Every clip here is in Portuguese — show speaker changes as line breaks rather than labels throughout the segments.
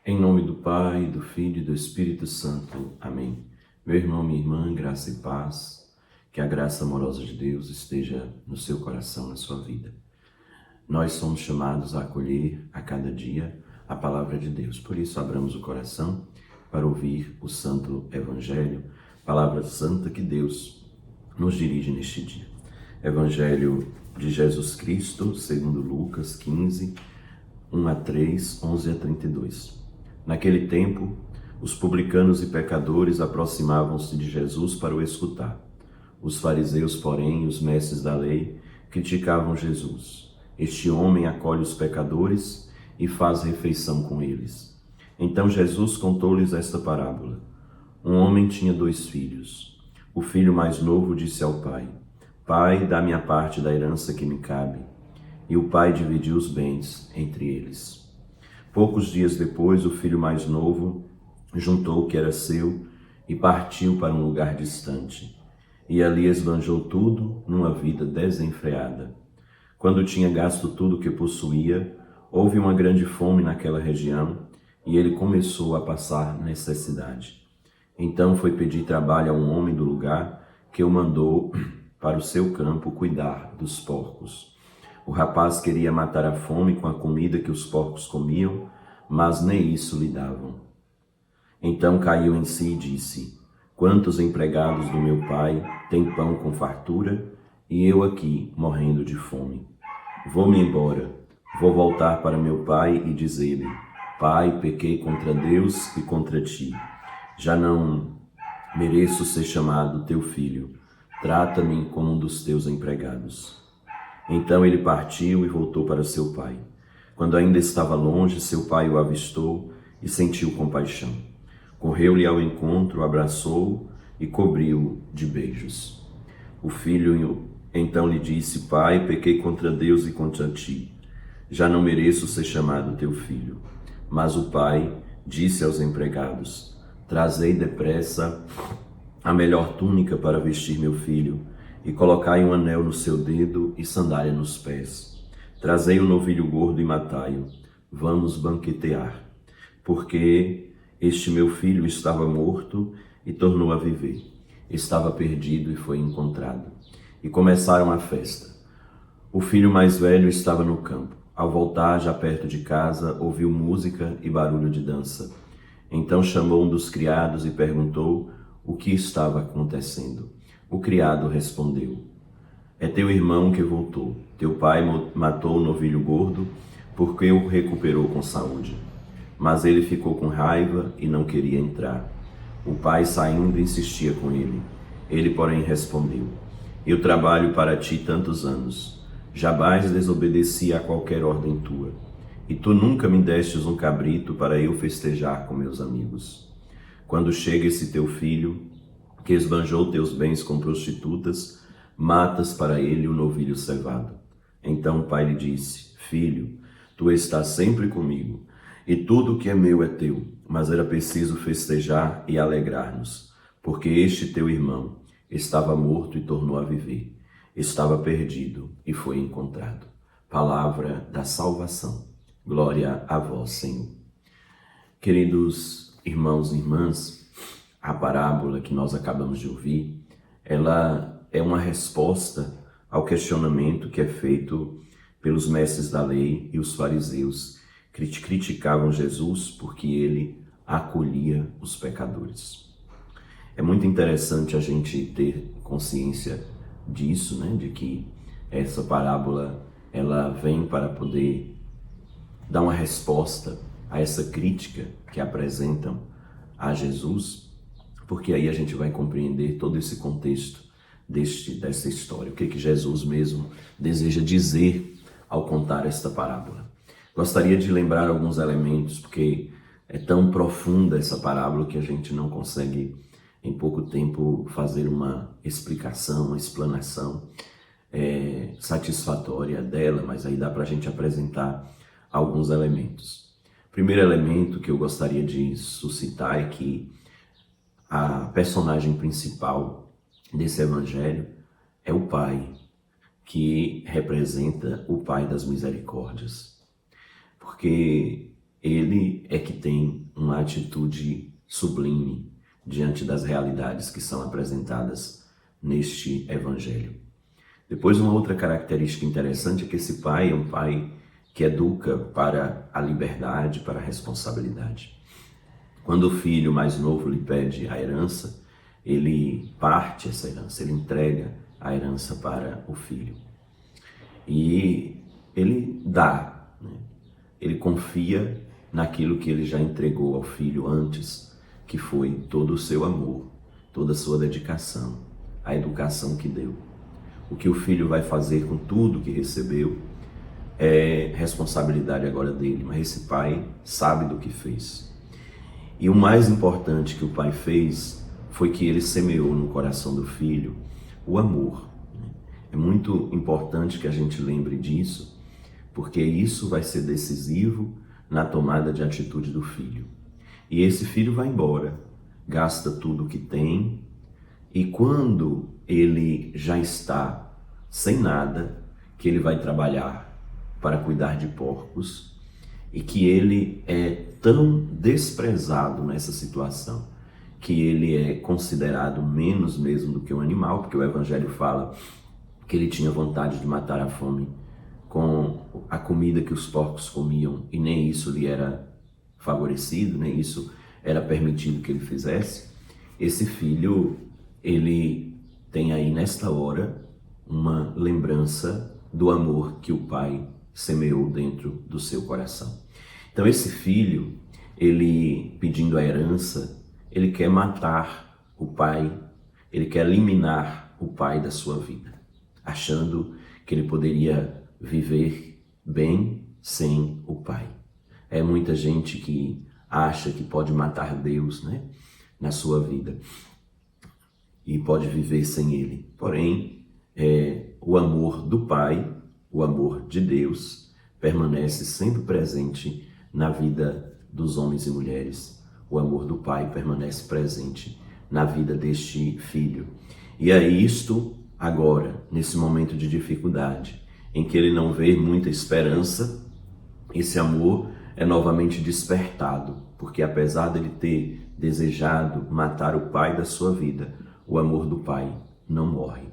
Em nome do Pai, do Filho e do Espírito Santo. Amém. Meu irmão, minha irmã, graça e paz, que a graça amorosa de Deus esteja no seu coração, na sua vida. Nós somos chamados a acolher a cada dia a palavra de Deus. Por isso, abramos o coração para ouvir o Santo Evangelho, palavra santa que Deus nos dirige neste dia. Evangelho de Jesus Cristo, segundo Lucas 15, 1 a 3, 11 a 32. Naquele tempo, os publicanos e pecadores aproximavam-se de Jesus para o escutar. Os fariseus, porém, e os mestres da lei, criticavam Jesus. Este homem acolhe os pecadores e faz refeição com eles. Então Jesus contou-lhes esta parábola. Um homem tinha 2 filhos. O filho mais novo disse ao pai: Pai, dá-me a parte da herança que me cabe. E o pai dividiu os bens entre eles. Poucos dias depois, o filho mais novo juntou o que era seu e partiu para um lugar distante. E ali esbanjou tudo numa vida desenfreada. Quando tinha gasto tudo o que possuía, houve uma grande fome naquela região e ele começou a passar necessidade. Então foi pedir trabalho a um homem do lugar que o mandou para o seu campo cuidar dos porcos. O rapaz queria matar a fome com a comida que os porcos comiam, mas nem isso lhe davam. Então caiu em si e disse: Quantos empregados do meu pai têm pão com fartura, e eu aqui morrendo de fome? Vou-me embora, vou voltar para meu pai e dizer-lhe: Pai, pequei contra Deus e contra ti. Já não mereço ser chamado teu filho. Trata-me como um dos teus empregados. Então ele partiu e voltou para seu pai. Quando ainda estava longe, seu pai o avistou e sentiu compaixão. Correu-lhe ao encontro, abraçou-o e cobriu-o de beijos. O filho então lhe disse: Pai, pequei contra Deus e contra ti. Já não mereço ser chamado teu filho. Mas o pai disse aos empregados: Trazei depressa a melhor túnica para vestir meu filho, e colocai um anel no seu dedo e sandália nos pés. Trazei o novilho gordo e matai-o. Vamos banquetear. Porque este meu filho estava morto e tornou a viver. Estava perdido e foi encontrado. E começaram a festa. O filho mais velho estava no campo. Ao voltar, já perto de casa, ouviu música e barulho de dança. Então chamou um dos criados e perguntou o que estava acontecendo. O criado respondeu: É teu irmão que voltou. Teu pai matou o novilho gordo porque o recuperou com saúde. Mas ele ficou com raiva e não queria entrar. O pai, saindo, insistia com ele. Ele, porém, respondeu: Eu trabalho para ti tantos anos. Jamais desobedeci a qualquer ordem tua. E tu nunca me destes um cabrito para eu festejar com meus amigos. Quando chega esse teu filho, que esbanjou teus bens com prostitutas, matas para ele o novilho cevado. Então o pai lhe disse: Filho, tu estás sempre comigo, e tudo o que é meu é teu. Mas era preciso festejar e alegrar-nos, porque este teu irmão estava morto e tornou a viver. Estava perdido e foi encontrado. Palavra da salvação. Glória a vós, Senhor. Queridos irmãos e irmãs, a parábola que nós acabamos de ouvir, ela é uma resposta ao questionamento que é feito pelos mestres da lei e os fariseus, que criticavam Jesus porque ele acolhia os pecadores. É muito interessante a gente ter consciência disso, né? De que essa parábola ela vem para poder dar uma resposta a essa crítica que apresentam a Jesus, porque aí a gente vai compreender todo esse contexto dessa história, o que Jesus mesmo deseja dizer ao contar esta parábola. Gostaria de lembrar alguns elementos, porque é tão profunda essa parábola que a gente não consegue em pouco tempo fazer uma explicação, uma explanação satisfatória dela, mas aí dá para a gente apresentar alguns elementos. O primeiro elemento que eu gostaria de suscitar é que a personagem principal desse evangelho é o Pai, que representa o Pai das misericórdias. Porque ele é que tem uma atitude sublime diante das realidades que são apresentadas neste evangelho. Depois, uma outra característica interessante é que esse pai é um pai que educa para a liberdade, para a responsabilidade. Quando o filho mais novo lhe pede a herança, ele parte essa herança, ele entrega a herança para o filho. E ele dá, né? Ele confia naquilo que ele já entregou ao filho antes, que foi todo o seu amor, toda a sua dedicação, a educação que deu. O que o filho vai fazer com tudo que recebeu é responsabilidade agora dele, mas esse pai sabe do que fez. E o mais importante que o pai fez foi que ele semeou no coração do filho o amor. É muito importante que a gente lembre disso, porque isso vai ser decisivo na tomada de atitude do filho. E esse filho vai embora, gasta tudo o que tem, e quando ele já está sem nada, que ele vai trabalhar para cuidar de porcos, e que ele é tão desprezado nessa situação, que ele é considerado menos mesmo do que um animal, porque o Evangelho fala que ele tinha vontade de matar a fome com a comida que os porcos comiam, e nem isso lhe era favorecido, nem isso era permitido que ele fizesse. Esse filho, ele tem aí nesta hora uma lembrança do amor que o pai semeou dentro do seu coração. Então esse filho, ele pedindo a herança, ele quer matar o pai, ele quer eliminar o pai da sua vida, achando que ele poderia viver bem sem o pai. É muita gente que acha que pode matar Deus, né, na sua vida e pode viver sem ele. Porém, o amor do pai, o amor de Deus, permanece sempre presente na vida dos homens e mulheres. O amor do pai permanece presente na vida deste filho. E é isto agora, nesse momento de dificuldade, em que ele não vê muita esperança, esse amor é novamente despertado, porque apesar dele ter desejado matar o pai da sua vida, o amor do pai não morre.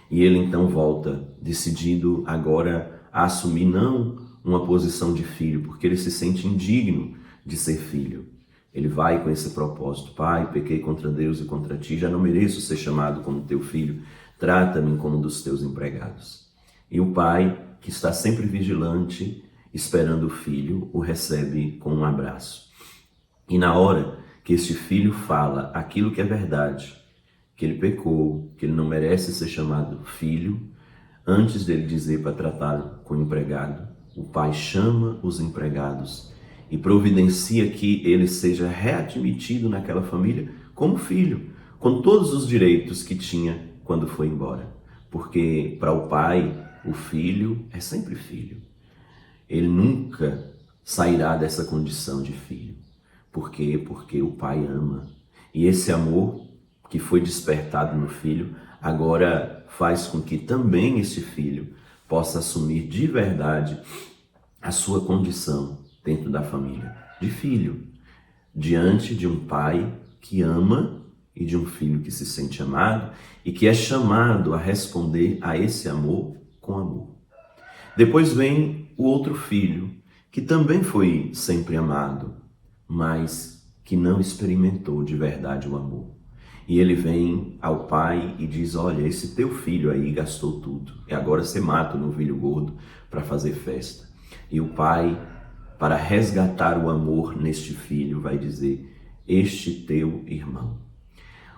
E ele então volta, decidido agora a assumir não uma posição de filho, porque ele se sente indigno de ser filho. Ele vai com esse propósito: pai, pequei contra Deus e contra ti, já não mereço ser chamado como teu filho, trata-me como um dos teus empregados. E o pai, que está sempre vigilante, esperando o filho, o recebe com um abraço. E na hora que este filho fala aquilo que é verdade, que ele pecou, que ele não merece ser chamado filho, antes dele dizer para tratá-lo com empregado, o pai chama os empregados e providencia que ele seja readmitido naquela família como filho, com todos os direitos que tinha quando foi embora. Porque para o pai, o filho é sempre filho. Ele nunca sairá dessa condição de filho. Por quê? Porque o pai ama. E esse amor que foi despertado no filho, agora faz com que também esse filho possa assumir de verdade a sua condição dentro da família, de filho, diante de um pai que ama e de um filho que se sente amado e que é chamado a responder a esse amor com amor. Depois vem o outro filho, que também foi sempre amado, mas que não experimentou de verdade o amor. E ele vem ao pai e diz: olha, esse teu filho aí gastou tudo, e agora você mata o novilho gordo para fazer festa. E o pai, para resgatar o amor neste filho, vai dizer: este teu irmão.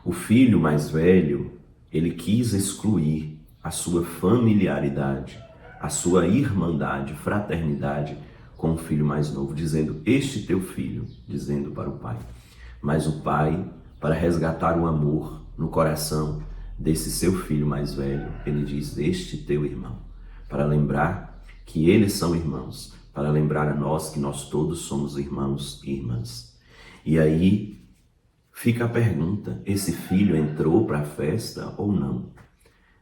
O filho mais velho, ele quis excluir a sua familiaridade, a sua irmandade, fraternidade com o filho mais novo, dizendo: este teu filho, dizendo para o pai. Mas o pai, para resgatar o amor no coração desse seu filho mais velho, ele diz: este teu irmão, para lembrar que eles são irmãos, para lembrar a nós que nós todos somos irmãos e irmãs. E aí fica a pergunta: esse filho entrou para a festa ou não?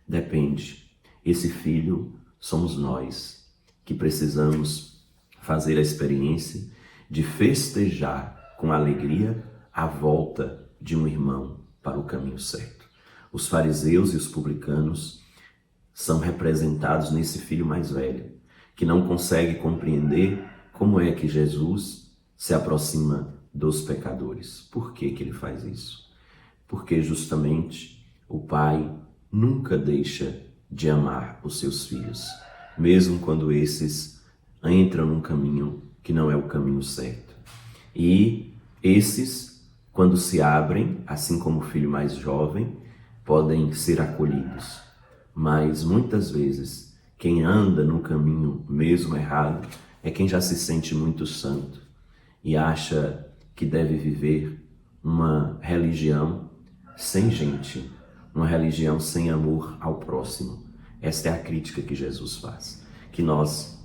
Depende. Esse filho somos nós, que precisamos fazer a experiência de festejar com alegria a volta de um irmão para o caminho certo. Os fariseus e os publicanos são representados nesse filho mais velho, que não consegue compreender como é que Jesus se aproxima dos pecadores. Por que que ele faz isso? Porque justamente o pai nunca deixa de amar os seus filhos, mesmo quando esses entram num caminho que não é o caminho certo. E esses, quando se abrem, assim como o filho mais jovem, podem ser acolhidos. Mas muitas vezes, quem anda no caminho mesmo errado é quem já se sente muito santo e acha que deve viver uma religião sem gente, uma religião sem amor ao próximo. Esta é a crítica que Jesus faz. Que nós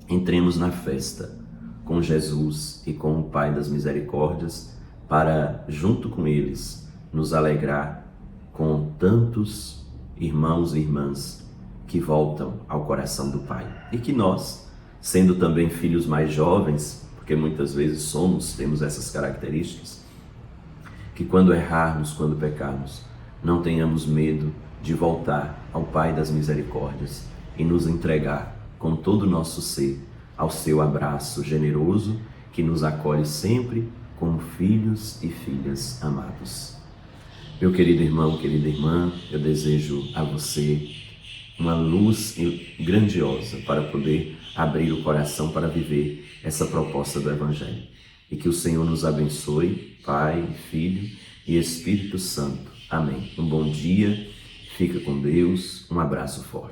entremos na festa com Jesus e com o Pai das Misericórdias para, junto com eles, nos alegrar com tantos irmãos e irmãs que voltam ao coração do Pai. E que nós, sendo também filhos mais jovens, porque muitas vezes temos essas características, que quando errarmos, quando pecarmos, não tenhamos medo de voltar ao Pai das Misericórdias e nos entregar com todo o nosso ser ao seu abraço generoso que nos acolhe sempre como filhos e filhas amados. Meu querido irmão, querida irmã, eu desejo a você uma luz grandiosa para poder abrir o coração para viver essa proposta do Evangelho. E que o Senhor nos abençoe, Pai, Filho e Espírito Santo. Amém. Um bom dia, fica com Deus, um abraço forte.